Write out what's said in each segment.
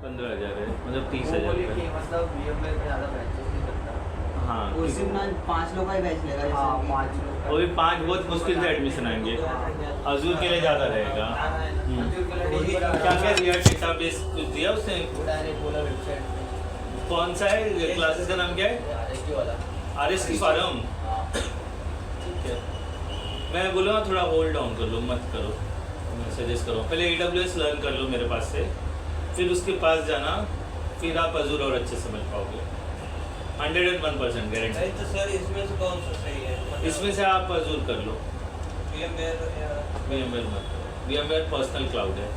15,000 है, मतलब 30,000 रुपये। मतलब VMware में ज़्यादा बैचेस नहीं करता। हाँ, उसी में 5 लोग का ही बैच लेगा। हाँ 5 लोग का। वो भी 5 बहुत मुश्किल से एडमिशन आएंगे। अजूर के लिए ज़्यादा रहेगा। क्या क्या दिया डेटाबेस कुछ दिया उसने? वेबसाइट कौन सा है क्लासेस का नाम क्या है? RSK farm. ठीक है, मैं बोलूँगा थोड़ा होल्ड ऑन कर लो, मत करो, मैं सजेस्ट करूँ पहले AWS लर्न कर लो मेरे पास से, फिर उसके पास जाना, फिर आप अजूर और अच्छे समझ पाओगे। 101% गारंटी। नहीं तो सर इसमें से कौन सा सही है? मतलब इसमें से आप अजूर कर लो। VMware या VMware मत करो, VMware पर्सनल क्लाउड है,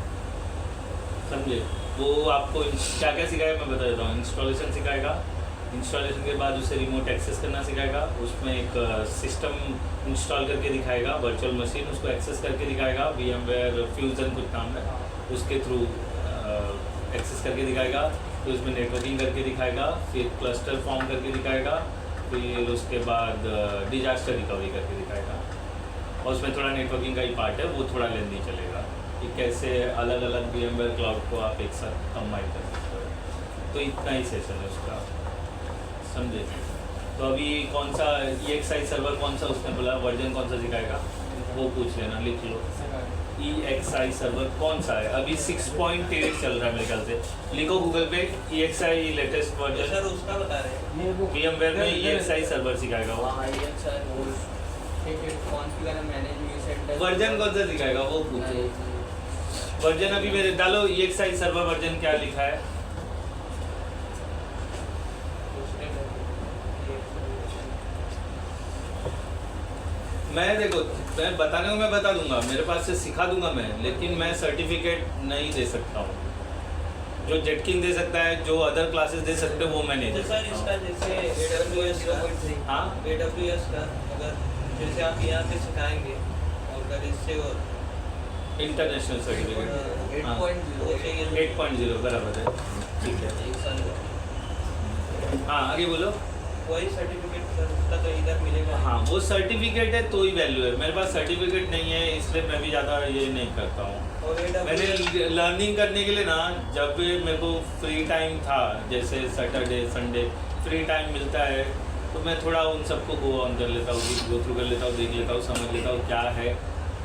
समझे? वो आपको क्या क्या सिखाएगा मैं बता देता हूँ। इंस्टॉलेशन सिखाएगा, इंस्टॉलेशन के बाद उसे रिमोट एक्सेस करना सिखाएगा, उसमें एक सिस्टम इंस्टॉल करके दिखाएगा, वर्चुअल मशीन उसको एक्सेस करके दिखाएगा, VMware फ्यूजन कुछ नाम है उसके थ्रू एक्सेस करके दिखाएगा, फिर उसमें नेटवर्किंग करके दिखाएगा, फिर क्लस्टर फॉर्म करके दिखाएगा, फिर उसके बाद डिजास्टर रिकवरी करके दिखाएगा। और उसमें थोड़ा नेटवर्किंग का ही पार्ट है, वो थोड़ा लेंदी चलेगा कि कैसे अलग अलग VMware क्लाउड को आप एक साथ कंबाइन कर सकते हो। तो इतना ही सेशन है उसका, समझे? तो अभी कौन सा EXI सर्वर कौन सा उसने बोला, वर्जन कौन सा सिखाएगा वो पूछ लेना, लिख लो। EXI सर्वर कौन सा है? अभी 6.8 चल रहा है मेरे ख्याल से, लिखो गूगल पे EXI लेटेस्ट वर्जन। सर उसका बता रहे हैं VMware में EXI सर्वर सिखाएगा वो। वर्जन कौन सा सिखाएगा वो पूछो। वर्जन अभी मेरे डालो EXI सर्वर वर्जन क्या लिखा है। मैं देखो, मैं बताने को मैं बता दूंगा, मेरे पास से सिखा दूंगा मैं, लेकिन मैं सर्टिफिकेट नहीं दे सकता हूँ। जो जेटकिंग दे सकता है, जो अदर क्लासेस दे सकते हैं वो मैं नहीं तो दे सर सकता इसका हूँ। जैसे AWS का, हाँ AWS का अगर जैसे आप यहाँ पे सिखाएंगे अगर इससे और इंटरनेशनल सर्टिफिकेट 8.0 बराबर है, ठीक है। हाँ आगे बोलो। वही सर्टिफिकेट सर उसका तो इधर मिलेगा। हाँ वो सर्टिफिकेट है तो ही वैल्यू है, मेरे पास सर्टिफिकेट नहीं है इसलिए मैं भी ज़्यादा ये नहीं करता हूँ। और मैंने लर्निंग करने के लिए ना, जब भी मेरे को फ्री टाइम था, जैसे सैटरडे संडे फ्री टाइम मिलता है, तो मैं थोड़ा उन सबको गो ऑन कर लेता हूँ, गो थ्रू कर लेता हूँ, देख लेता हूँ, समझ लेता हूँ क्या है।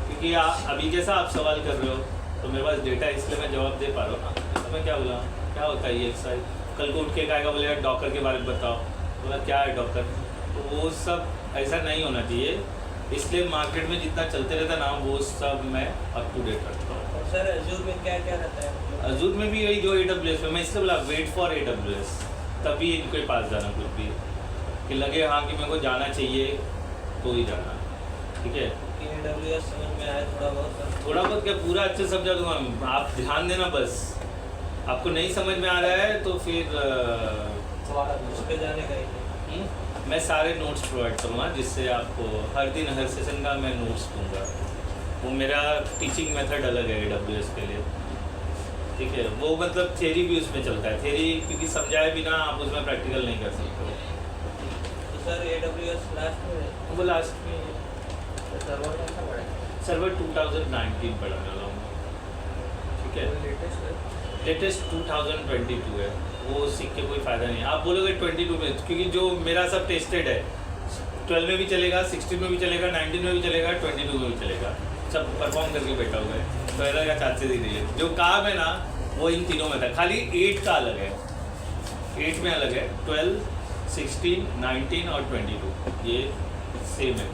क्योंकि अभी जैसा आप सवाल कर रहे हो तो मेरे पास डेटा है इसलिए मैं जवाब दे पा रहा हूँ ना। तो मैं क्या बोला, क्या होता है EXI, कल को उठ के कहेगा बोलेगा डॉकर के बारे में बताओ, बोला क्या है डॉकर, तो वो सब ऐसा नहीं होना चाहिए। इसलिए मार्केट में जितना चलते रहता ना वो सब मैं अप टू डेट रखता हूँ। और सर अजूर में क्या क्या रहता है? अजूर में भी वही जो AWS में, मैं इसलिए बोला वेट फॉर AWS, तभी इनके पास जाना कुछ भी कि लगे हाँ कि मेरे को जाना चाहिए तो ही जाना, ठीक है। कि AWS समझ में आए थोड़ा बहुत क्या पूरा अच्छे समझा दूंगा, आप ध्यान देना बस। आपको नहीं समझ में आ रहा है तो फिर उस पर जाने का ही मैं सारे नोट्स प्रोवाइड करूँगा, जिससे आपको हर दिन हर सेशन का मैं नोट्स दूँगा। वो मेरा टीचिंग मेथड अलग है AWS के लिए, ठीक है। वो मतलब थ्योरी भी उसमें चलता है, थ्योरी क्योंकि समझाए बिना आप उसमें प्रैक्टिकल नहीं कर सकते हो। तो सर AWS लास्ट में है? वो लास्ट में सर्वर कौन सा पड़ा है? सर्वर 2019 पढ़ाने वाला हूँ, ठीक है। लेटेस्ट 2022 है, वो सीख के कोई फ़ायदा नहीं है। आप बोलोगे 22 में, क्योंकि जो मेरा सब टेस्टेड है, 12 में भी चलेगा, 16 में भी चलेगा, 19 में भी चलेगा, 22 में भी चलेगा, सब परफॉर्म करके बैठा हुआ है। तो ऐसा का चांसेस ही नहीं है। जो काम है ना वो इन तीनों में था, खाली 8 का अलग है, 8 में अलग है, 12, 16, 19 और 22 ये सेम है।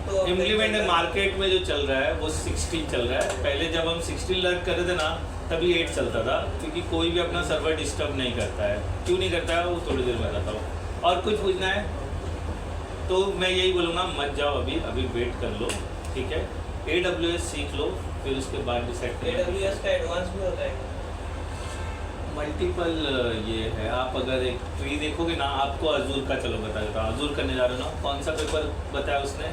तो इम्प्लीमेंट मार्केट में जो चल रहा है वो 16 चल रहा है। पहले जब हम 16 लर्न कर रहे थे ना तभी 8 चलता था, क्योंकि कोई भी अपना सर्वर डिस्टर्ब नहीं करता है। क्यों नहीं करता है वो थोड़ी देर में बताता हूँ। और कुछ पूछना है तो मैं यही बोलूँगा, मत जाओ अभी वेट कर लो, ठीक है। AWS सीख लो, फिर उसके बाद डिसाइड करें। AWS का एडवांस भी होता है? मल्टीपल ये है, आप अगर एक ट्री देखोगे ना, आपको अजूर का चलो बता देता हूँ। अजूर करने जा रहे हो ना, कौन सा पेपर बताया उसने,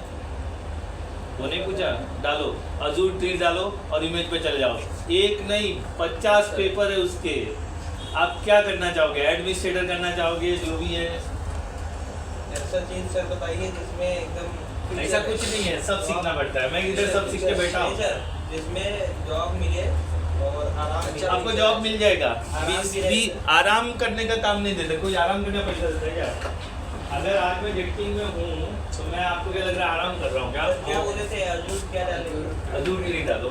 वो नहीं पूछा? डालो अजूर ट्री डालो और इमेज पे चले जाओ। एक नहीं 50 पेपर है उसके। आप क्या करना चाहोगे, एडमिनिस्ट्रेटर करना चाहोगे, जो भी है? ऐसा चीज सर बताइए जिसमें एकदम ऐसा कुछ नहीं है, सब सीखना पड़ता है। मैं इधर सब सीख के बैठा हूँ। जिसमें जॉब मिले और आराम भी। आपको जॉब मिल जाएगा। आराम भी भी रहेगा। आराम करने का काम नहीं देते, कोई आराम करने का पैसा देता है क्या? अगर आज मैं जेटिंग में हूँ तो मैं आपको क्या लग रहा है आराम कर रहा हूँ क्या? क्या बोले थे अजूर क्या डालेंगे? अजूर की नहीं डालो।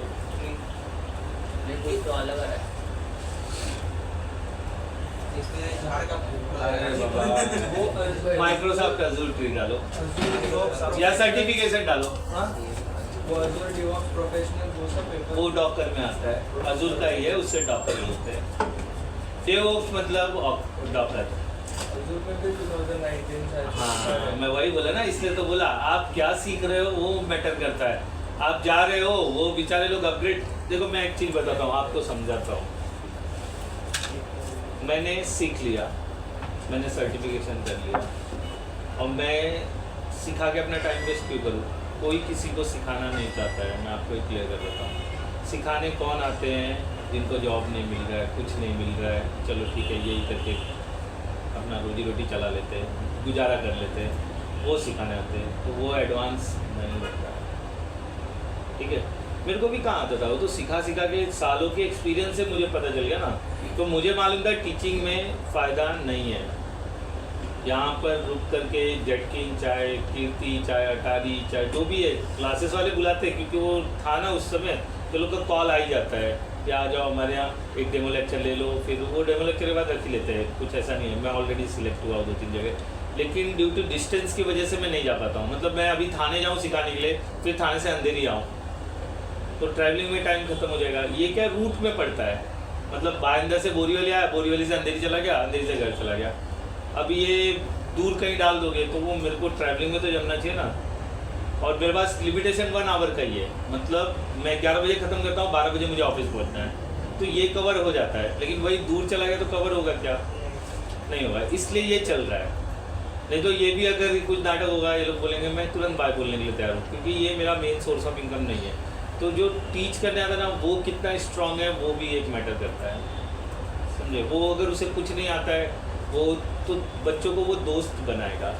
नहीं कोई तो अलग है। इसमें झाड़ का अरे बाबा, माइक्रोसॉफ्ट अजूर ट्री डालो वो या सर्टिफिकेशन डालो। अजूर डिवॉक्स प्रोफेशनल वो सब पेपर वो डॉकर में आता है, अजूर का ही है, उससे डॉकर होते हैं। डेवऑप्स मतलब डॉकर। अजूर में भी 2019 शायद। हाँ, मैं वही बोला ना, इसलिए तो बोला आप क्या सीख रहे हो वो मैटर करता है। आप जा रहे हो, वो बेचारे लोग अपग्रेड। देखो मैं एक चीज़ बताता हूँ, आपको समझाता हूँ। मैंने सीख लिया, मैंने सर्टिफिकेशन कर लिया, और मैं सिखा के अपना टाइम वेस्ट क्यों करूँ? कोई किसी को सिखाना नहीं चाहता है, मैं आपको क्लियर कर देता हूँ। सिखाने कौन आते हैं? जिनको जॉब नहीं मिल रहा है, कुछ नहीं मिल रहा है, चलो ठीक है यही करके अपना रोजी रोटी चला लेते हैं, गुजारा कर लेते हैं, वो सिखाने आते हैं। तो वो एडवांस नहीं लगता है, ठीक है। मेरे को भी कहाँ आता था, वो तो सिखा के सालों के एक्सपीरियंस से मुझे पता चल गया ना। तो मुझे मालूम था टीचिंग में फ़ायदा नहीं है। यहाँ पर रुक करके जेटकिंग चाहे कीर्ति चाहे अटारी चाहे जो भी है क्लासेस वाले बुलाते हैं, क्योंकि वो था ना उस समय, तो लोग का कॉल आ ही जाता है कि आ जाओ हमारे यहाँ एक डेमो लेक्चर ले लो। फिर वो डेमो लेक्चर के बाद रख ही लेते हैं, कुछ ऐसा नहीं है। मैं ऑलरेडी सिलेक्ट हुआ 2-3 जगह, लेकिन ड्यू टू डिस्टेंस की वजह से मैं नहीं जा पाता हूँ। मतलब मैं अभी थाने जाऊँ सिखाने के लिए, फिर थाने से अंधेरी आऊँ, तो ट्रैवलिंग में टाइम खत्म हो जाएगा। ये क्या रूट में पड़ता है, मतलब बारिंदा से बोरीवली आया, बोरीवली से अंधेरी चला गया, अंधेरी से घर चला गया। अब ये दूर कहीं डाल दोगे तो वो मेरे को ट्रैवलिंग में तो जमना चाहिए ना। और मेरे पास लिमिटेशन 1 आवर का ही है, मतलब मैं 11 बजे ख़त्म करता हूँ, 12 बजे मुझे ऑफिस पहुँचना है, तो ये कवर हो जाता है। लेकिन वही दूर चला गया तो कवर होगा क्या? नहीं होगा, इसलिए ये चल रहा है। नहीं तो ये भी अगर कुछ नाटक होगा, ये लोग बोलेंगे, मैं तुरंत बाय बोलने के लिए तैयार हूँ, क्योंकि ये मेरा मेन सोर्स ऑफ इनकम नहीं है। तो जो टीच करने आता है ना, वो कितना स्ट्रांग है वो भी एक मैटर करता है, समझे। वो अगर उसे कुछ नहीं आता है, वो तो बच्चों को वो दोस्त बनाएगा,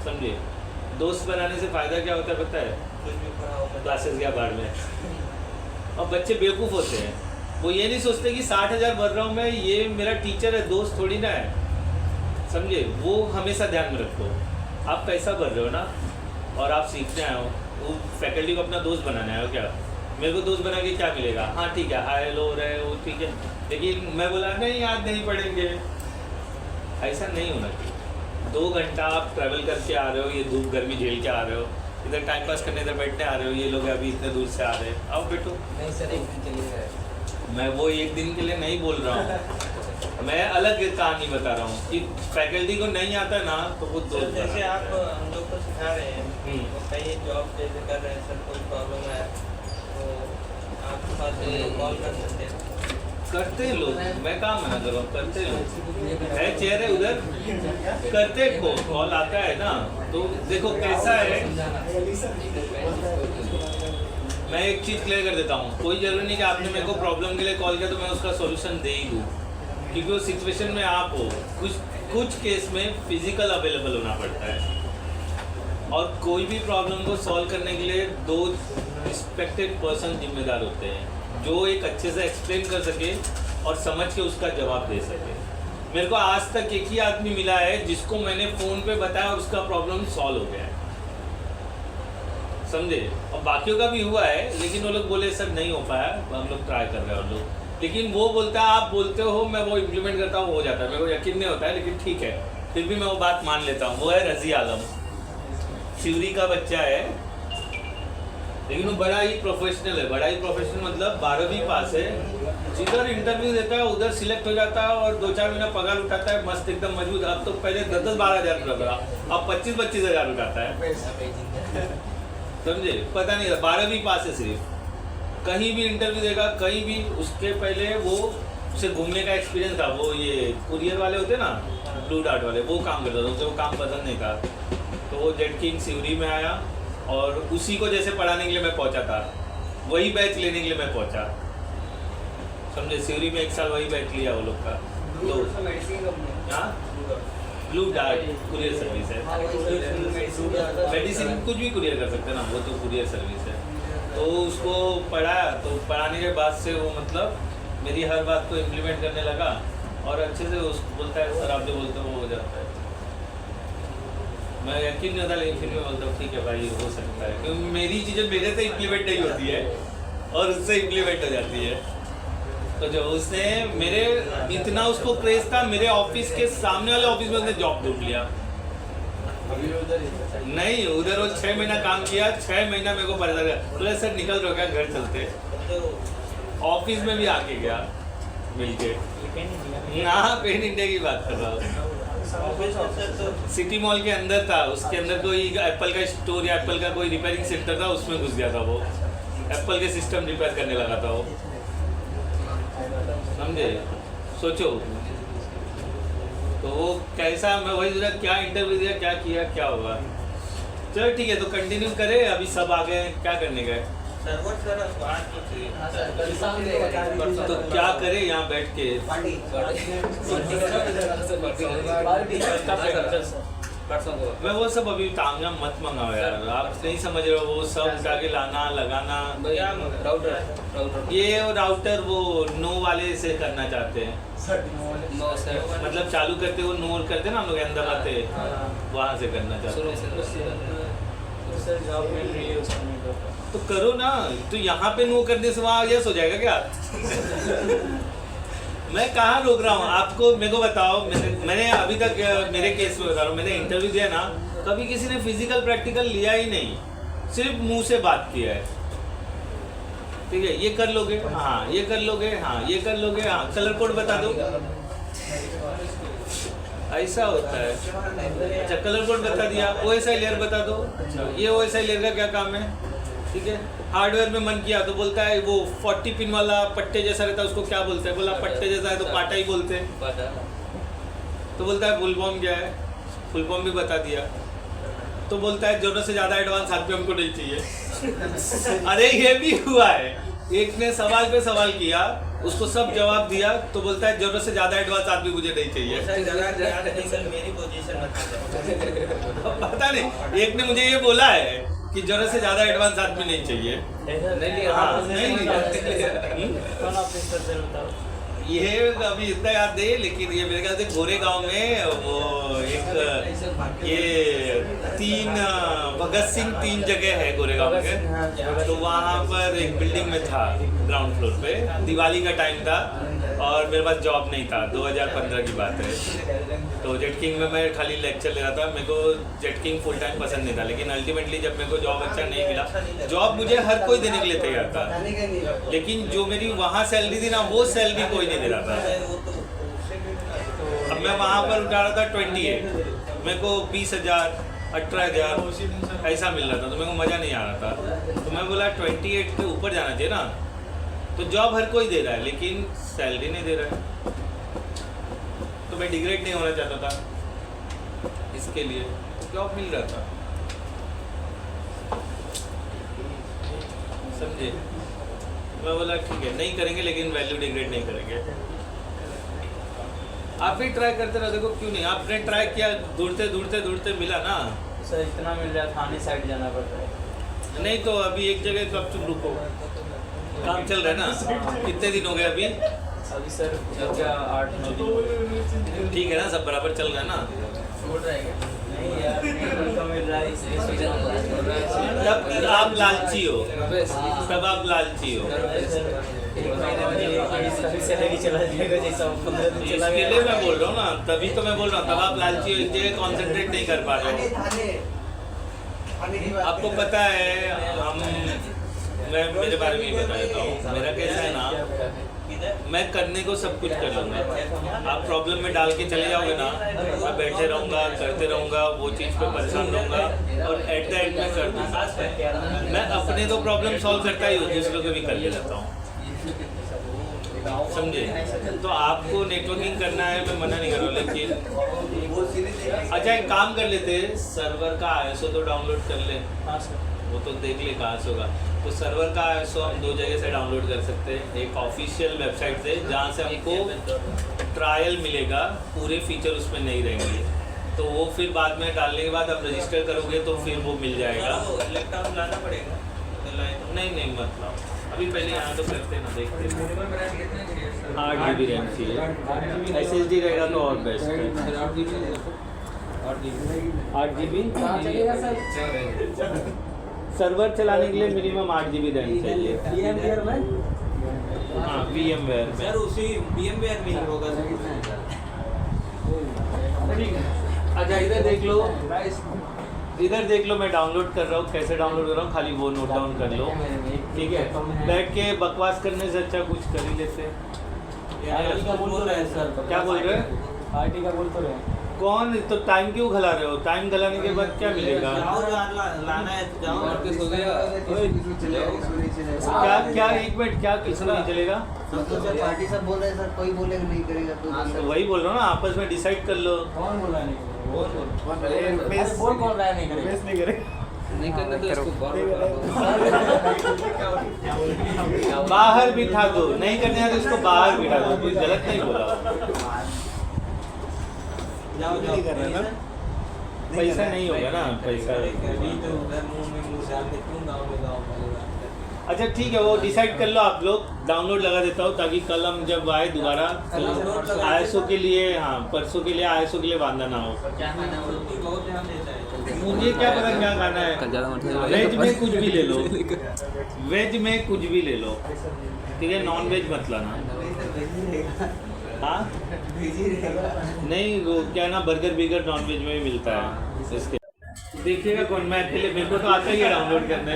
समझे। दोस्त बनाने से फ़ायदा क्या होता है पता है? कुछ भी पढ़ा होगा क्लासेस के बारे में। और बच्चे बेवकूफ़ होते हैं, वो ये नहीं सोचते कि 60,000 भर रहा हूँ मैं, ये मेरा टीचर है, दोस्त थोड़ी ना है, समझे। वो हमेशा ध्यान में रखो, आप पैसा भर रहे हो ना, और आप सीखने आए हो, वो फैकल्टी को अपना दोस्त बनाना है। क्या मेरे को दोस्त बना के क्या मिलेगा? हाँ ठीक है, हाय लो रहे वो ठीक है, लेकिन मैं बोला नहीं आज नहीं पढ़ेंगे, ऐसा नहीं होना चाहिए। 2 घंटा आप ट्रैवल करके आ रहे हो, ये धूप गर्मी झेल के आ रहे हो, इधर टाइम पास करने इधर बैठने आ रहे हो, ये लोग अभी इतने दूर से आ रहे हैं, आओ बैठो। नहीं सर, एक दिन चलिए गए। मैं वो एक दिन के लिए नहीं बोल रहा हूँ, मैं अलग कहानी बता रहा हूँ कि फैकल्टी को नहीं आता है ना, तो वो सर दोस्त जैसे बनाता आप है। हम लोग को सिखा रहे हैं, तो कहीं जॉब जैसे कर रहे हैं, सर कोई प्रॉब्लम है तो आपके पास कॉल कर सकते हैं। करते हैं लोग, मैं कहाँ मना कर रहा हूँ, करते हैं लोग, है चेहरे उधर करते को कॉल आता है ना। तो देखो कैसा है, मैं एक चीज़ क्लियर कर देता हूँ, कोई जरूरी नहीं कि आपने मेरे को प्रॉब्लम के लिए कॉल किया तो मैं उसका सॉल्यूशन दे ही दूँ, क्योंकि वो सिचुएशन में आप हो। कुछ केस में फिजिकल अवेलेबल होना पड़ता है, और कोई भी प्रॉब्लम को सॉल्व करने के लिए 2 रिस्पेक्टेड पर्सन जिम्मेदार होते हैं, जो एक अच्छे से एक्सप्लेन कर सके और समझ के उसका जवाब दे सके। मेरे को आज तक एक ही आदमी मिला है जिसको मैंने फ़ोन पे बताया और उसका प्रॉब्लम सॉल्व हो गया है, समझे। और बाकियों का भी हुआ है, लेकिन वो लोग बोले सर नहीं हो पाया, हम लोग ट्राई कर रहे हैं हम लोग। लेकिन वो बोलता है आप बोलते हो, मैं वो इम्प्लीमेंट करता हूँ, हो जाता है। मेरे को यकीन नहीं होता है, लेकिन ठीक है, फिर भी मैं वो बात मान लेता हूँ। वो है रज़ी आलम, शिवरी का बच्चा है, लेकिन वो बड़ा ही प्रोफेशनल है। बड़ा ही प्रोफेशनल मतलब 12वीं पास है, जिधर इंटरव्यू देता है उधर सिलेक्ट हो जाता है, और 2-4 महीना पगार उठाता है, मस्त एकदम मजबूत। अब तो पहले 10-12 हज़ार रुपया, अब 25-25 हज़ार उठाता है, समझे। पता नहीं, 12वीं पास है सिर्फ। कहीं भी इंटरव्यू देगा, कहीं भी। उसके पहले वो उसे घूमने का एक्सपीरियंस था, वो ये कुरियर वाले होते ना, ब्लू डार्ट वाले, वो काम करता था, उसे वो काम पसंद नहीं था, तो वो जेटकिंग सिवरी में आया, और उसी को जैसे पढ़ाने के लिए मैं पहुंचा था, वही बैच लेने के लिए मैं पहुंचा, समझे। सिवरी में 1 साल वही बैच लिया वो लोग का। तो मेडिसिन कंपनी, हाँ, ब्लू डार्ट कुरियर सर्विस है, मेडिसिन कुछ भी कुरियर कर सकते हैं ना, वो तो कुरियर सर्विस है। तो उसको पढ़ाया, तो पढ़ाने के बाद से वो मतलब मेरी हर बात को इम्प्लीमेंट करने लगा और अच्छे से उसको बोलता है सर आप जो बोलते हो वो हो जाता है। मैं यकीन नहीं होता लेकिन फिर मैं बोलता हूँ ठीक है भाई हो सकता है, क्योंकि मेरी चीज़ें मेरे से इम्प्लीमेंट नहीं होती है और उससे इम्प्लीमेंट हो जाती है। तो जो उसने मेरे इतना उसको क्रेज था, मेरे ऑफिस के सामने वाले ऑफिस में उसने जॉब ढूंढ लिया। नहीं उधर वो 6 महीना काम किया, 6 महीना मेरे को परेशान किया, बोले सर निकल रहो क्या घर चलते। ऑफिस में भी आके गया मिलके ना, पेन इंडिया की बात कर रहा हूँ। सिटी मॉल के अंदर था, उसके अंदर कोई एप्पल का स्टोर या एप्पल का कोई रिपेयरिंग सेंटर था, उसमें घुस गया था वो, एप्पल के सिस्टम रिपेयर करने लगा था वो, समझे। सोचो तो वो कैसा, मैं वही सोचा क्या इंटरव्यू दिया, क्या किया, क्या होगा। चलो ठीक है तो कंटिन्यू करें, अभी सब आ गए, क्या करने गए तो क्या करें यहाँ बैठ के। मैं वो सब अभी तांगा मत मंगाओ यार, आप नहीं समझ रहे हो, वो सब उठा के लाना लगाना। ये राउटर वो नो वाले से करना चाहते हैं, मतलब चालू करते वो नोर करते ना हम लोग अंदर आते, वहाँ से करना चाहते हैं। तो करो ना, तो यहाँ पे नो करने से वहाँ यस हो जाएगा क्या? मैं कहाँ रोक रहा हूँ आपको, मेरे को बताओ। मैंने अभी तक मेरे केस में बता रहा हूँ, मैंने इंटरव्यू दिया ना, कभी किसी ने फिजिकल प्रैक्टिकल लिया ही नहीं, सिर्फ मुंह से बात किया है। ठीक है ये कर लोगे, हाँ ये कर लोगे, हाँ ये कर लोगे, हाँ कलर कोड बता दो, ऐसा होता है। अच्छा कलर कोड बता दिया, OSI लेयर बता दो, ये OSI लेयर का क्या काम है, ठीक है। हार्डवेयर में मन किया तो बोलता है वो 40 पिन वाला पट्टे जैसा रहता है उसको क्या बोलते हैं, बोला पट्टे जैसा है तो पाटा ही बोलते हैं, तो बोलता है फुल फॉर्म क्या है, फुल फॉर्म भी बता दिया। तो बोलता है जरूरत से ज़्यादा एडवांस आदमी हमको नहीं चाहिए। अरे ये भी हुआ है, एक ने सवाल पे सवाल किया, उसको सब जवाब दिया, तो बोलता है जरूरत से ज़्यादा एडवांस आदमी मुझे नहीं चाहिए। मेरी पोजीशन पता नहीं, एक ने मुझे ये बोला है कि जरूरत से ज़्यादा एडवांस आदमी नहीं चाहिए। ये अभी इतना याद नहीं, लेकिन ये मेरे ख्याल से गोरे गांव में वो एक ये 3 भगत सिंह 3 जगह है गोरे गांव के, तो वहाँ पर एक बिल्डिंग में था ग्राउंड फ्लोर पे, दिवाली का टाइम था और मेरे पास जॉब नहीं था, 2015 की बात है। तो जेट किंग में मैं खाली लेक्चर ले रहा था, मेरे को जेट किंग फुल टाइम पसंद नहीं था, लेकिन अल्टीमेटली जब मेरे को जॉब अच्छा नहीं मिला, जॉब मुझे हर कोई देने के लिए तैयार था, लेकिन जो मेरी वहाँ सैलरी थी ना वो सैलरी कोई नहीं दे रहा था। अब मैं वहाँ पर उठा रहा था 28, मेरे को 20,000 18,000 ऐसा मिल रहा था, तो मेरे को मज़ा नहीं आ रहा था। तो मैं बोला 28 के ऊपर जाना चाहिए ना, तो जॉब हर कोई दे रहा है लेकिन सैलरी नहीं दे रहा है, तो मैं डिग्रेड नहीं होना चाहता था, इसके लिए जॉब मिल रहा था, समझे। मैं बोला ठीक है नहीं करेंगे लेकिन वैल्यू डिग्रेड नहीं करेंगे। आप भी ट्राई करते रहो, देखो क्यों नहीं, आपने ट्राई किया, ढूंढते ढूंढते ढूंढते मिला ना। सर इतना मिल रहा है, थाने साइड जाना पड़ता है। नहीं तो अभी एक जगह कब चुप रुको, काम चल रहा है ना। कितने दिन हो गए अभी? अभी सर क्या 8-9 दिन। ठीक है ना, सब बराबर चल रहा है ना। नहीं यार तो मिल रहा है, इसलिए तब आप लालची हो, तब आप लालची हो। सैलरी चला जाएगा जैसा 15 दिन चला इसके लिए मैं बोल रहा हूँ ना, तभी तो मैं बोल रहा हूँ, तब आप लालची हो, एक जगह कॉन्सेंट्रेट नहीं कर पा रहे हो। आपको पता है मैं मेरे बारे में ही बता देता हूँ, मेरा कैसा है ना, मैं करने को सब कुछ कर लूँगा। आप प्रॉब्लम में डाल के चले जाओगे ना, मैं बैठे रहूँगा, करते रहूँगा, वो चीज़ पे परेशान रहूँगा और एट द एंड में कर दूँगा। मैं अपने तो प्रॉब्लम सॉल्व करता ही हूँ, दूसरों के भी कर लेता हूँ, समझे। तो आपको नेटवर्किंग करना है, मैं मना नहीं कर रहा, लेकिन अच्छा एक काम कर लेते, सर्वर का ISO तो डाउनलोड कर ले। हाँ सर, वो तो देख ले कहाँ से होगा। तो सर्वर का ISO हम 2 जगह से डाउनलोड कर सकते हैं, एक ऑफिशियल वेबसाइट से जहाँ से हमको ट्रायल मिलेगा, पूरे फीचर उसमें नहीं रहेंगे, तो वो फिर बाद में डालने के बाद आप रजिस्टर करोगे तो फिर वो मिल जाएगा। लैपटॉप लाना पड़ेगा, चलाएं तो नहीं नहीं मत लाओ अभी, पहले यहाँ तो करते हैं ना, देखते हैं। मिनिमम ब्रांड कितने चाहिए सर? 8 GB रैम चाहिए, SSD रहेगा तो और बेस्ट है। 8 GB चलेगा सर सर्वर चलाने के लिए मिनिमम 8 GB रैम चाहिए। VMware में हाँ VMware में। सर उसी VMware में ही होगा सर। अच्छा इधर देख लो, इधर देख लो, मैं डाउनलोड कर रहा हूँ, कैसे डाउनलोड कर रहा हूँ, खाली वो नोट डाउन कर लो, ठीक है। बैठ के बकवास करने से अच्छा कुछ कर ही लेते हैं। आरटी का बोल रहा है सर, क्या बोल रहे हैं? आरटी का बोल तो रहे हैं। कौन तो टाइम क्यों खिला रहे हो? टाइम खिलाने के बाद क्या मिलेगा? जाओ यार लाना है तो जाओ। क्या क्या एक मिनट, क्या किसको नहीं चलेगा? पार्टी सब बोल रहे हैं सर, कोई बोलेगा नहीं करेगा तो तो वही बोल रहा हूँ ना, आपस में डिसाइड कर लो। कौन बोल रहा है नहीं बोल बोल रहा है नहीं करेगा नहीं करना तो इसको बाहर बिठा दो, नहीं करने है तो इसको बाहर बिठा दो, कुछ गलत नहीं बोला। जाओ जाओ पैसा नहीं होगा ना, पैसा। अच्छा ठीक है, वो डिसाइड कर लो आप लोग, डाउनलोड लगा देता हूँ ताकि कल हम जब आए दोबारा तो ISO के लिए, हाँ परसों के लिए ISO के लिए बांधा ना हो। क्या खाना है बहुत ध्यान देता है। मुझे क्या पता क्या खाना है, वेज में कुछ भी ले लो, वेज में कुछ भी ले लो, ठीक है, नॉन वेज मत लाना। हाँ नहीं वो क्या है ना, बर्गर बिगर नॉन वेज में भी मिलता है इसके। देखिएगा कौन, मैं अकेले, मेरे को तो आता ही है डाउनलोड करने।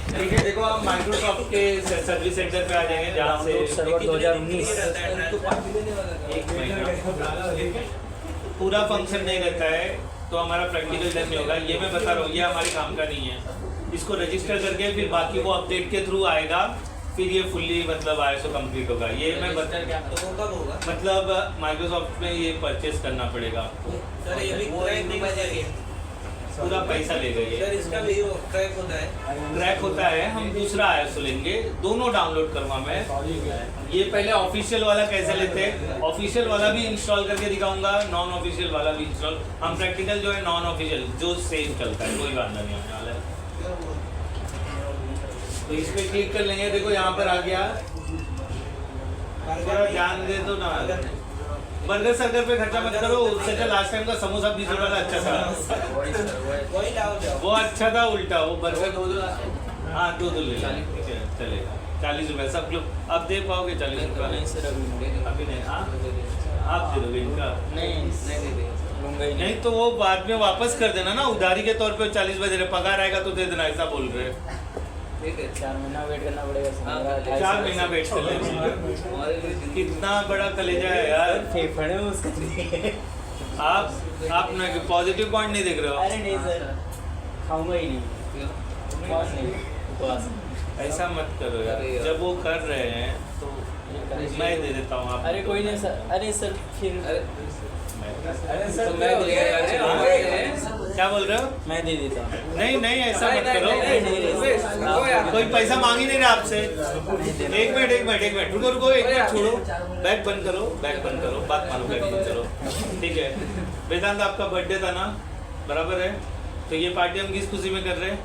ठीक है, देखो हम माइक्रोसॉफ्ट के सर्विस सेंटर पे आ जाएंगे जहाँ से सर्वर 2019 एक महीना पूरा फंक्शन नहीं रहता है तो हमारा प्रैक्टिकल डन नहीं होगा। ये मैं बता रहा हूँ, ये हमारे काम का नहीं है। इसको रजिस्टर करके फिर बाकी वो अपडेट के थ्रू आएगा, फिर ये फुल्ली मतलब ISO कंप्लीट होगा। ये मैं बता तो वो कब होगा? मतलब माइक्रोसॉफ्ट में ये परचेस करना पड़ेगा आपको, सर ये भी क्रैक नहीं बजेगी पूरा पैसा लेगा ये। सर, इसका भी क्रैक होता है। ट्रैक होता है, हम दूसरा ISO लेंगे, दोनों डाउनलोड करवा मैं। ये पहले ऑफिशियल वाला कैसे लेते हैं, ऑफिशियल वाला भी इंस्टॉल करके दिखाऊंगा, नॉन ऑफिशियल वाला भी इंस्टॉल। हम प्रैक्टिकल जो है नॉन ऑफिशियल जो सेम चलता है, कोई वादा नहीं होने वाला है। तो इस पे क्लिक कर लेंगे, देखो यहाँ पर आ गया, थोड़ा ध्यान दे दो ना। बर्गर सर्गर पे खर्चा मत करो, उससे अच्छा लास्ट टाइम का समोसा 20 रुपये का अच्छा था, वही लाओ जाओ। वो अच्छा था उल्टा, वो बर्गर हाँ दो ले लो, ठीक है चलेगा। 40 रुपये सब लोग अब दे पाओगे? 40 रुपये अभी नहीं, हाँ आप दे दोगे इनका? नहीं तो वो बाद में वापस कर देना ना, उधारी के तौर पे 40 रुपये दे रहे, पगार आएगा तो दे देना, ऐसा बोल रहे। 4 महीना वेट करना पड़ेगा। 4 महीना वेट कर लेंगे। कितना बड़ा कलेजा है यार। फेफड़े में उसका आप ना पॉजिटिव पॉइंट नहीं देख रहे हो। अरे नहीं सर, खाऊंगा ही नहीं, उपवास नहीं, उपवास। ऐसा मत करो यार, जब वो कर रहे हैं तो मैं दे देता हूँ आप। अरे कोई नहीं सर, अरे सर फिर अरे सर क्या बोल रहे हो? मैं दे देता हूँ। नहीं नहीं ऐसा मत करो, नहीं, कोई पैसा मांग ही नहीं रहा आपसे। एक मिनट रुको, एक मिनट छोड़ो, बैग बंद करो, बात मानो, बैग बंद करो, ठीक है। वेदांत आपका बर्थडे था ना, बराबर है, तो ये पार्टी हम किस खुशी में कर रहे हैं?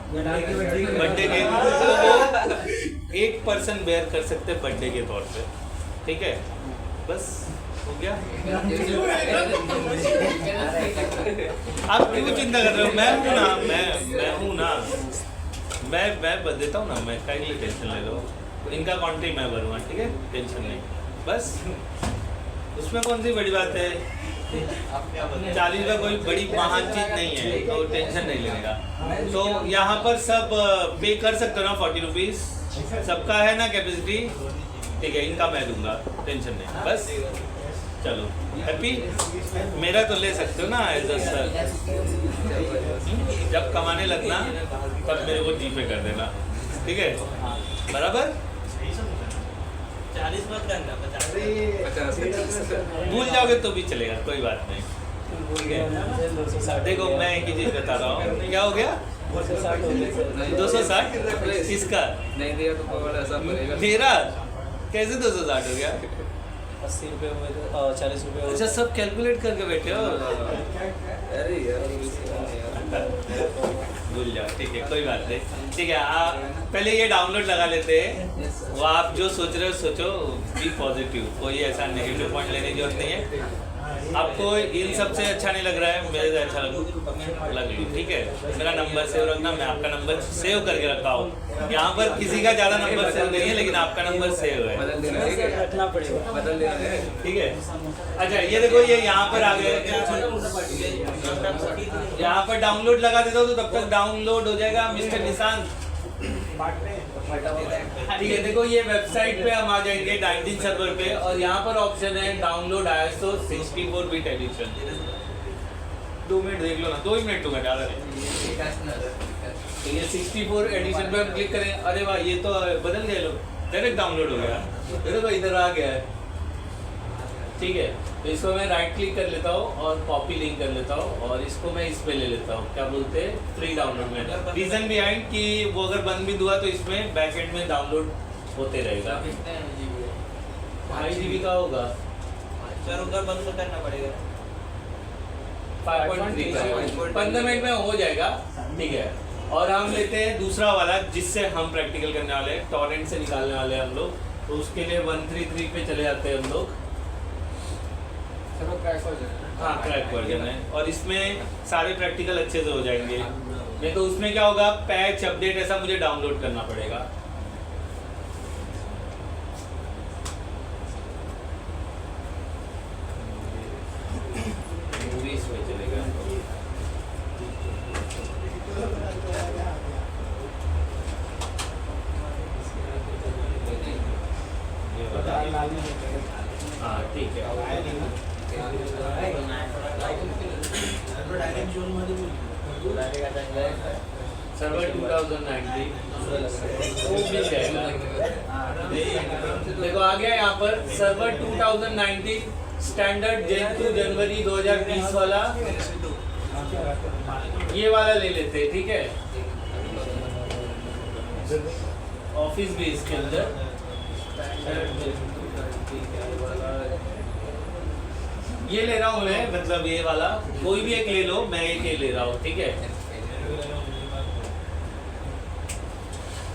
बर्थडे के, तो वो एक पर्सन बेयर कर सकते हैं बर्थडे के तौर पे, ठीक है, बस हो गया। आप क्यों चिंता कर रहे हो? मैं हूँ ना, मैं बता देता हूँ ना, मैं क्या के लिए टेंशन ले लो, इनका कॉन्ट्री मैं भरूँगा, ठीक है, टेंशन नहीं, बस उसमें कौन सी बड़ी बात है। 40 का कोई बड़ी महान चीज नहीं है, तो टेंशन नहीं लेने का। तो यहाँ पर सब पे कर सकते हो ना 40 रुपीज़, सबका है ना कैपेसिटी, ठीक है, इनका मैं दूंगा, टेंशन नहीं, बस चलो हैप्पी। मेरा तो ले सकते हो ना एज अ सर, जब कमाने लगना तब मेरे को जीपे कर देना, ठीक है, बराबर। 40 मत करना, 50 भूल जाओगे तो भी चलेगा, कोई बात नहीं, ठीक है। देखो मैं एक ही चीज बता रहा हूँ, क्या हो गया? 260 किसका? नहीं दिया तो ऐसा पड़ेगा। मेरा कैसे 260 हो गया? 80 रुपये हुए थे, 40 रुपये हुए अच्छा सब कैलकुलेट करके बैठे हो। अरे यार भूल जाओ, ठीक है, कोई बात नहीं। ठीक है, आप पहले ये डाउनलोड लगा लेते हैं। वो आप जो सोच रहे हो सोचो, बी पॉजिटिव, कोई ऐसा नेगेटिव पॉइंट लेने की जरूरत नहीं है। आपको इन सबसे अच्छा नहीं लग रहा है, मेरे से अच्छा लग लूँ, ठीक है। मेरा नंबर सेव रखना, मैं आपका नंबर सेव करके रखा हूँ। यहाँ पर किसी का ज़्यादा नंबर सेव नहीं है, लेकिन आपका नंबर सेव है, रखना पड़ेगा, बदल देना है। ठीक है। अच्छा, ये देखो, ये यहाँ पर आ गए। यहाँ पर डाउनलोड लगा देता हूँ तो तब तक डाउनलोड हो जाएगा मिस्टर निशांत। ठीक है, देखो ये वेबसाइट पे हम आ जाएंगे 19 सर्वर पे, और यहाँ पर ऑप्शन है download ISO 64 bit edition. 2 minute देख लो ना, 2 ही मिनट दूंगा, ज़्यादा नहीं। तो ये 64 एडिशन पे हम क्लिक करें, अरे वाह, ये तो बदल गए लोग, डायरेक्ट डाउनलोड हो गया। देखो इधर आ गया है, ठीक है। तो इसको मैं राइट क्लिक कर लेता हूँ और कॉपी लिंक कर लेता हूँ, और इसको मैं इस पे ले लेता हूँ, क्या बोलते हैं, फ्री डाउनलोड में। रीजन बिहाइंड कि वो अगर बंद भी हुआ तो इसमें बैकएंड में डाउनलोड होते रहेगा। 5 GB का होगा, सर उधर बंद करना पड़ेगा। 5.3 का 15 मिनट में हो जाएगा, ठीक है। और हम लेते हैं दूसरा वाला, जिससे हम प्रैक्टिकल करने वाले हैं, टॉरेंट से निकालने वाले हैं हम लोग। तो उसके लिए 133 पे चले जाते हैं हम लोग। हाँ, क्रैक वर्जन है, और इसमें सारे प्रैक्टिकल अच्छे से हो जाएंगे। नहीं तो उसमें क्या होगा, पैच अपडेट ऐसा मुझे डाउनलोड करना पड़ेगा। मूवीज में चलेगा, हाँ ठीक है। सर्वर 2019 मिल जाएगा। देखो आ गया यहाँ पर सर्वर 2019 स्टैंडर्ड Gen 2 जनवरी 2020 वाला, ये वाला ले लेते हैं, ठीक है। ऑफिस भी इसके अंदर, ये ले रहा हूँ मैं, मतलब ये वाला, कोई भी एक ले लो, मैं एक ये ले रहा हूँ, ठीक है।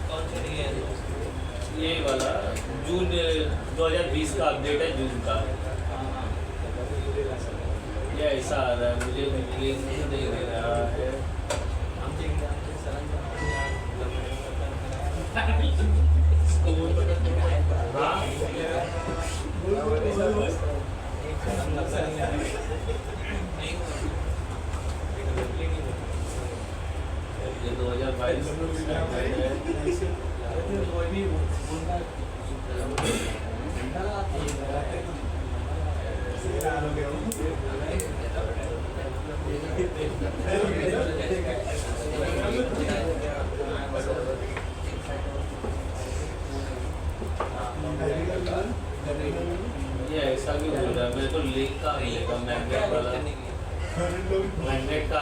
कौन सा है? ये वाला जून 2020 का अपडेट है, जून का। ये ऐसा आ रहा है, मुझे लिंक नहीं दे रहा है। हाँ, ये 2022 ये ऐसा क्यों बोल रहा है, मेरे तो लिंक का मिलेगा, मैग्नेट वाला, मैग्नेट का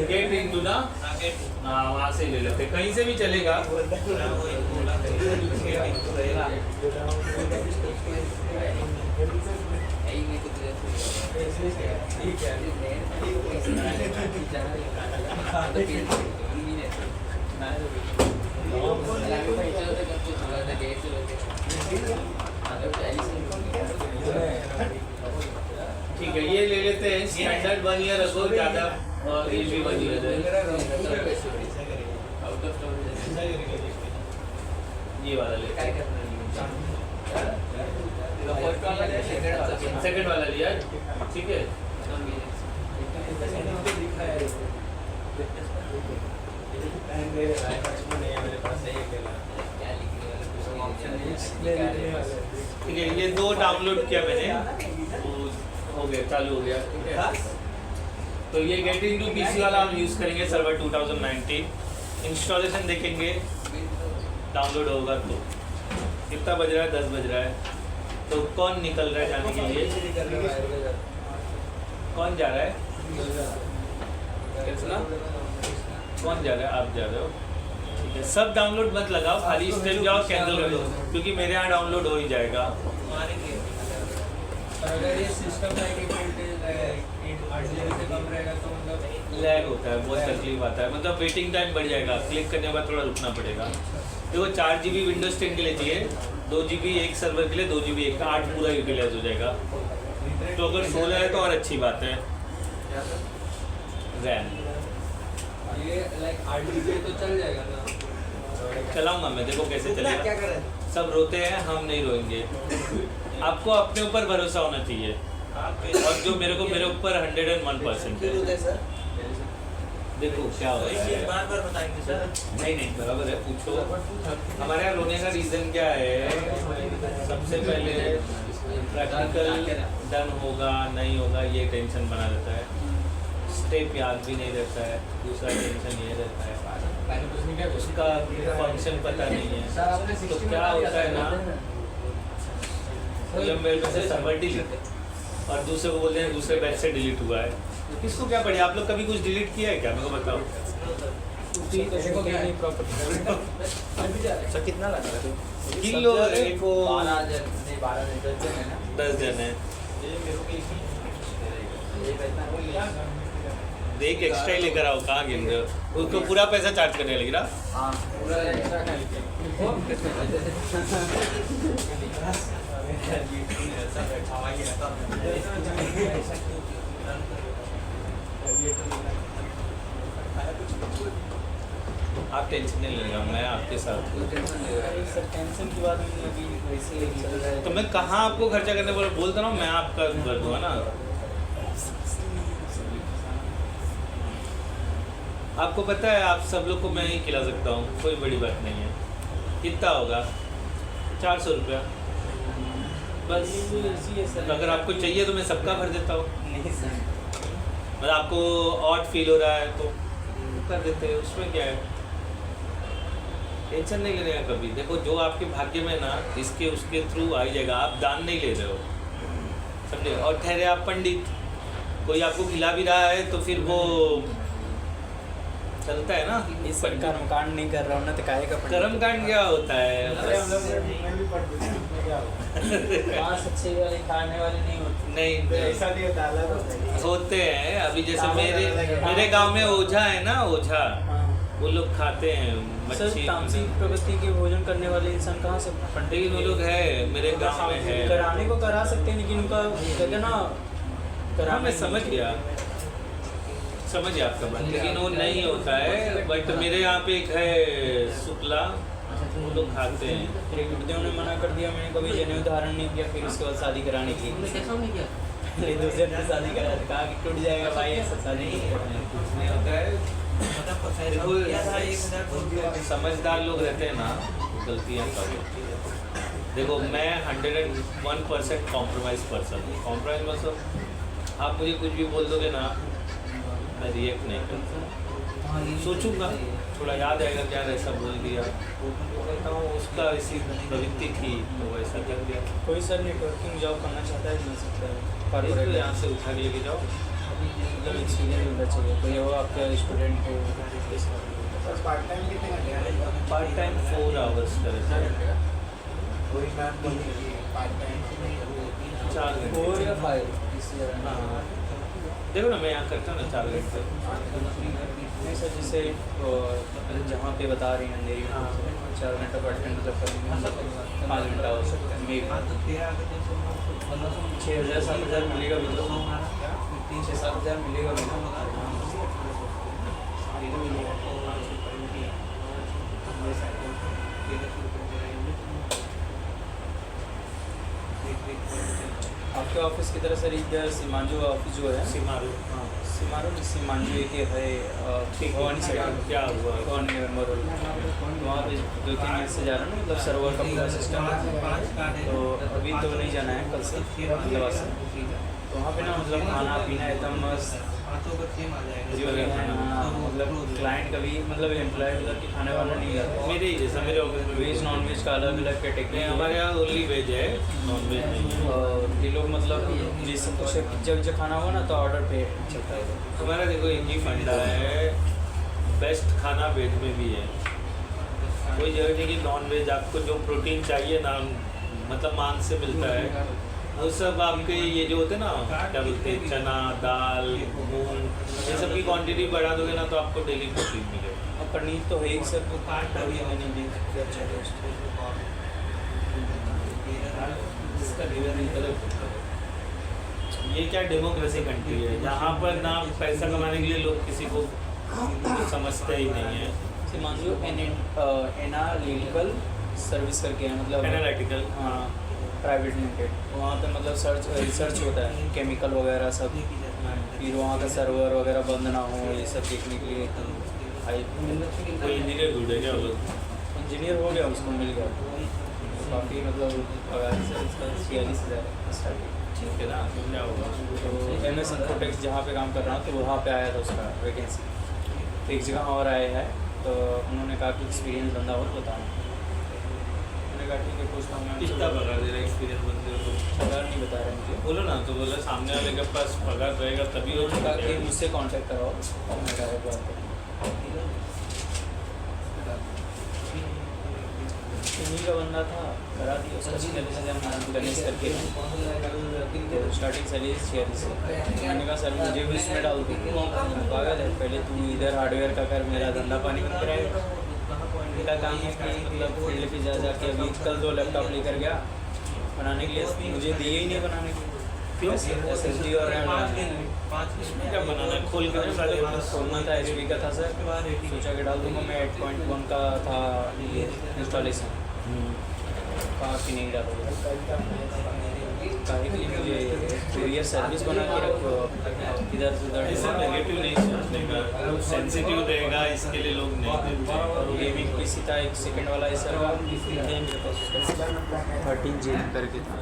गेट इनटू ना, हाँ वहाँ से ले लेते, कहीं से भी चलेगा। ठीक है, ये ले लेते हैं स्टैंडर्ड 1 ईयर अगो, ज़्यादा, और ये भी 1 ईयर है। ये वाला लेते हैं, सेकंड वाला लिया, ठीक है। ठीक है, ये 2 डाउनलोड किया मैंने, हो गया, चालू हो गया, ठीक है। तो ये गेट इनटू पीसी वाला हम यूज़ करेंगे, सर्वर 2019। इंस्टॉलेशन देखेंगे, डाउनलोड होगा तो कितना बज रहा है, 10 बज रहा है। तो कौन निकल रहा है जाने के लिए, कौन जा रहा है, कौन जा रहा है, आप जा रहे हो, ठीक है। सब डाउनलोड मत लगाओ, खाली स्टेप जाओ, कैंसिल कर दो, क्योंकि मेरे यहाँ डाउनलोड हो ही जाएगा। और अगर ये सिस्टम का इक्विपमेंट 8 GB से कम रहेगा तो मतलब लैग होता है, बहुत तकलीफ आता है, मतलब वेटिंग टाइम बढ़ जाएगा, क्लिक करने के बाद थोड़ा रुकना पड़ेगा। देखो 4 GB विंडोज 10 के लिए चाहिए, 2 GB एक सर्वर के लिए, 2 GB एक का 8 पूरा यूटिलाइज हो जाएगा। तो अगर 16 है तो और अच्छी बात है। रैम ये लाइक 8 GB तो चल जाएगा ना? चलाऊंगा मैं, देखो कैसे चलेगा। सब रोते हैं, हम नहीं रोएंगे। आपको अपने ऊपर भरोसा होना चाहिए, और जो मेरे ऊपर 101% है। देखो क्या हो रहा है, बार बताएंगे सर। नहीं बराबर है, पूछो। हमारे यहाँ रोने का रीज़न क्या है? सबसे पहले प्रैक्टिकल डन होगा नहीं होगा ये टेंशन बना रहता है, स्टेप याद भी नहीं रहता है, दूसरा टेंशन ये रहता है उसका फंक्शन पता नहीं है। तो क्या होता है ना, VMware में से सर्वर डिलीट और दूसरे को बोलते हैं दूसरे बैच से डिलीट हुआ है। किसको क्या पड़े? आप लोग कभी कुछ डिलीट किया है क्या? मेरे को बताओ। सर कितना लगा रहा है? किलो एक को 10 जन है, देख एक्स्ट्रा ही लेकर आओ। कहाँ गिन रहे हो? उसको पूरा पैसा चार्ज करने लगी ना। हाँ पूरा एक्स्ट्रा आप टेंशन नहीं लेगा, मैं आपके साथ हूँ। सर टेंशन की बात नहीं, अभी वैसे ही चल रहा है। तो मैं कहाँ आपको खर्चा करने बोल बोलता रहा हूँ, मैं आपका कर दूँगा ना। आपको पता है आप सब लोग को मैं ही खिला सकता हूँ, कोई बड़ी बात नहीं है। कितना होगा? 400 रुपया बस। तो अगर आपको चाहिए तो मैं सबका भर देता हूँ। नहीं सर, मतलब आपको ऑड फील हो रहा है तो कर देते हैं, उसमें क्या है? टेंशन नहीं लेने का कभी। देखो जो आपके भाग्य में ना, इसके उसके थ्रू आ ही जाएगा। आप दान नहीं ले रहे हो, समझे? और ठहरे आप पंडित, कोई आपको खिला भी रहा है तो फिर वो चलता है ना। इस पर कर्मकांड नहीं कर रहा हूँ ना, तो काहे का कर्मकांड क्या होता है? मांस अच्छे वाले खाने वाले नहीं होते। नहीं ऐसा नहीं होता, अलग होता है। होते हैं। अभी जैसे मेरे गांव में ओझा है ना, ओझा वो लोग खाते हैं सर मच्छी। तामसिक प्रवृत्ति के भोजन करने वाले इंसान कहाँ से लेकिन वो लोग है, मेरे गांव में है। कराने को करा सकते हैं, लेकिन उनका कहते हैं ना हाँ मैं समझ गया आपका बात, लेकिन वो नहीं होता है। बट मेरे यहाँ पे एक है शुक्ला, वो लोग खाते हैं। एक गुरुदेव ने मना कर दिया, मैंने कभी जनेऊ धारण नहीं किया, फिर उसके बाद शादी कराने की दूसरे ने शादी करा, कहा कि टूट जाएगा भाई, ऐसा शादी नहीं करना। कुछ नहीं होता है। देखो समझदार लोग रहते हैं ना, गलतियाँ कम होती है। देखो मैं 101% कॉम्प्रोमाइज़ पर्सन हूँ। कॉम्प्रोमाइज़ मतलब आप मुझे कुछ भी बोल दोगे ना, मैं रिएक्ट नहीं करता, सोचूंगा, थोड़ा याद आएगा क्या ऐसा बोल दिया, कहता हूँ उसका ऐसी प्रवृत्ति थी तो वैसा कर दिया। कोई सर नेटवर्किंग जॉब करना चाहता है, मिल सकता है। तो कॉर्पोरेट यहाँ से उठा के लेके जाओ। एकदम एक्सपीरियंस होना चाहिए, कोई हो आपका स्टूडेंट हो। पार्ट टाइम कितने घंटे हैं? पार्ट टाइम 4 आवर्स करे थे, वही मैम बोलिए पार्ट टाइम 4 घंटे। 4 या 5 हाँ देखो ना, मैं यहाँ करता हूँ ना 4 घंटे। नहीं सर, जैसे जहाँ पे बता रही हैं अंधेरी, 4 घंटा पार्ट टाइम मतलब करेंगे 5 घंटा हो सकता है। मे 6,000-7,000 मिलेगा, मतलब 6-7,000 मिलेगा आपके ऑफिस की तरफ सर इधर सीमांजू ऑफिस जो है, सीमारू, हाँ सीमांजू एक है भवानी साइड, क्या हुआ? भवानी मेंबर वहाँ पे 2-3 दिन से जा रहा है ना, मतलब सर्वर का पूरा सिस्टम है। तो अभी तो नहीं जाना है, कल से मतलब आज से। तो वहाँ पे ना मतलब खाना पीना एकदम मस्त, मतलब क्लाइंट कभी मतलब एम्प्लॉय उधर की खाने वाला नहीं जाता। मेरे जैसा मेरे ऑफिस में वेज नॉन वेज का अलग अलग कैटेगरी है हमारे यहाँ ओनली वेज है, नॉन वेज नहीं है। और ये लोग मतलब जैसे कुछ जब खाना हो ना तो ऑर्डर पे चलता है। हमारा देखो एक ही फंडा है, बेस्ट खाना वेज में भी है। कोई जगह नहीं कि नॉन वेज आपको जो प्रोटीन चाहिए ना, मतलब मांस से मिलता है, वो सब आपके ये जो होते हैं ना, क्या बोलते हैं, चना दाल मूंग, ये सब की क्वांटिटी बढ़ा दोगे ना तो आपको डेली प्रोटीन मिलेगा। और पनीर तो है ही सब, अभी मैंने भी अच्छा टेस्ट ये क्या डेमोक्रेसी कंट्री है, यहाँ पर ना पैसा कमाने के लिए लोग किसी को समझते ही नहीं है। मान लो एनालिटिकल सर्विस करके है, मतलब एनालिटिकल, हाँ, प्राइवेट लिमिटेड, वहाँ पे मतलब रिसर्च होता है केमिकल वगैरह सब, फिर वहाँ का सर्वर वगैरह बंद ना हो ये सब देखने के लिए हाई कोई इंजीनियर ढूंढे क्या वो लोग? इंजीनियर हो गया, उसको मिल गया, तो काफ़ी मतलब पगार से इसका 46,000 स्टार्टिंग। ठीक है ना, तो क्या होगा? तो MS इन्फोटेक्स जहाँ पे काम कर रहा हूँ तो वहाँ पे आया था उसका वैकेंसी, तो एक जगह और आया है, तो उन्होंने कहा कि एक्सपीरियंस बंदा हो तो बताना। मैंने कहा ठीक है, पूछता हूँ मैं। कितना पगार दे रहा है एक्सपीरियंस बंदे को? पगार नहीं बता रहे मुझे, बोलो ना, तो बोला सामने वाले के पास पगार रहेगा तभी वो उन्होंने कहा कि मुझसे कांटेक्ट कराओ, मैं कहा बात करूँ। उन्हीं का बंदा था, करा दिया उसका सैलरी से, हम गणेश करके तो स्टार्टिंग सैलरी 46। मैंने कहा सर मुझे भी इसमें डाल दो, पागल है, पहले तू इधर हार्डवेयर का कर, मेरा धंधा पानी बंद कराएगा। इनका काम है कि मतलब फील्ड पे जा जाके, अभी कल 2 लैपटॉप लेकर गया बनाने के लिए, मुझे दिए ही नहीं बनाने के लिए। क्यों? SSD और रैम इसमें क्या बनाना है? खोल के सारे खोलना था, HP का था सर, सोचा कि डाल दूंगा मैं, 8.1 का था ये इंस्टॉलेशन, कहा कि नहीं डालोगे, काहे के लिए मुझे 2 ईयर सर्विस बना के रखो, इधर से उधर। ऐसा नेगेटिव नहीं सोचने का, सेंसिटिव रहेगा इसके लिए लोग नहीं देते। और ये भी PC था 1 सेकंड वाला, इस सर का 13 GB करके था।